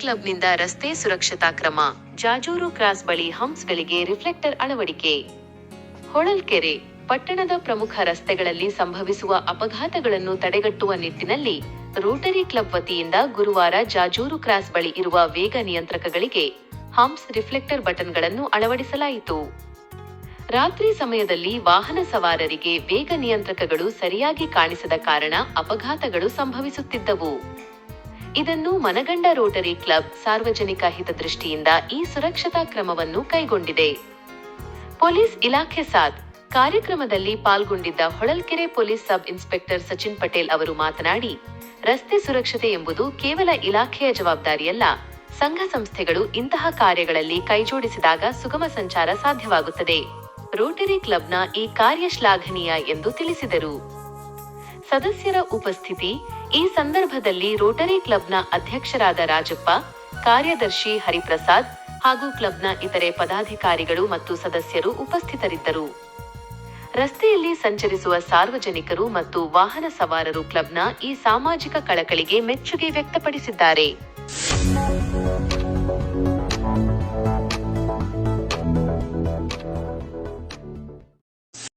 ಕ್ಲಬ್ನಿಂದ ರಸ್ತೆ ಸುರಕ್ಷತಾ ಕ್ರಮ. ಜಾಜೂರು ಕ್ರಾಸ್ ಬಳಿ ಹಂಪ್ಸ್ಗಳಿಗೆ ರಿಫ್ಲೆಕ್ಟರ್ ಅಳವಡಿಕೆ. ಹೊಳಲ್ಕೆರೆ ಪಟ್ಟಣದ ಪ್ರಮುಖ ರಸ್ತೆಗಳಲ್ಲಿ ಸಂಭವಿಸುವ ಅಪಘಾತಗಳನ್ನು ತಡೆಗಟ್ಟುವ ನಿಟ್ಟಿನಲ್ಲಿ ರೋಟರಿ ಕ್ಲಬ್ ವತಿಯಿಂದ ಗುರುವಾರ ಜಾಜೂರು ಕ್ರಾಸ್ ಬಳಿ ಇರುವ ವೇಗ ನಿಯಂತ್ರಕಗಳಿಗೆ ಹಂಪ್ಸ್ ರಿಫ್ಲೆಕ್ಟರ್ ಬಟನ್ಗಳನ್ನು ಅಳವಡಿಸಲಾಯಿತು. ರಾತ್ರಿ ಸಮಯದಲ್ಲಿ ವಾಹನ ಸವಾರರಿಗೆ ವೇಗ ನಿಯಂತ್ರಕಗಳು ಸರಿಯಾಗಿ ಕಾಣಿಸದ ಕಾರಣ ಅಪಘಾತಗಳು ಸಂಭವಿಸುತ್ತಿದ್ದವು. ಇದನ್ನು ಮನಗಂಡ ರೋಟರಿ ಕ್ಲಬ್ ಸಾರ್ವಜನಿಕ ಹಿತದೃಷ್ಟಿಯಿಂದ ಈ ಸುರಕ್ಷತಾ ಕ್ರಮವನ್ನು ಕೈಗೊಂಡಿದೆ. ಪೊಲೀಸ್ ಇಲಾಖೆ ಸಾಥ್ ಕಾರ್ಯಕ್ರಮದಲ್ಲಿ ಪಾಲ್ಗೊಂಡಿದ್ದ Holalkere police sub inspector Sachin Patel ಅವರು ಮಾತನಾಡಿ, ರಸ್ತೆ ಸುರಕ್ಷತೆ ಎಂಬುದು ಕೇವಲ ಇಲಾಖೆಯ ಜವಾಬ್ದಾರಿಯಲ್ಲ, ಸಂಘ ಸಂಸ್ಥೆಗಳು ಇಂತಹ ಕಾರ್ಯಗಳಲ್ಲಿ ಕೈಜೋಡಿಸಿದಾಗ ಸುಗಮ ಸಂಚಾರ ಸಾಧ್ಯವಾಗುತ್ತದೆ. ರೋಟರಿ ಕ್ಲಬ್ನ ಈ ಕಾರ್ಯ ಶ್ಲಾಘನೀಯ ಎಂದು ತಿಳಿಸಿದರು. ಸದಸ್ಯರ ಉಪಸ್ಥಿತಿ. ಈ ಸಂದರ್ಭದಲ್ಲಿ ರೋಟರಿ ಕ್ಲಬ್ನ ಅಧ್ಯಕ್ಷರಾದ ರಾಜಪ್ಪ, ಕಾರ್ಯದರ್ಶಿ ಹರಿಪ್ರಸಾದ್ ಹಾಗೂ ಕ್ಲಬ್ನ ಇತರೆ ಪದಾಧಿಕಾರಿಗಳು ಮತ್ತು ಸದಸ್ಯರು ಉಪಸ್ಥಿತರಿದ್ದರು. ರಸ್ತೆಯಲ್ಲಿ ಸಂಚರಿಸುವ ಸಾರ್ವಜನಿಕರು ಮತ್ತು ವಾಹನ ಸವಾರರು ಕ್ಲಬ್ನ ಈ ಸಾಮಾಜಿಕ ಕಳಕಳಿಗೆ ಮೆಚ್ಚುಗೆ ವ್ಯಕ್ತಪಡಿಸಿದ್ದಾರೆ.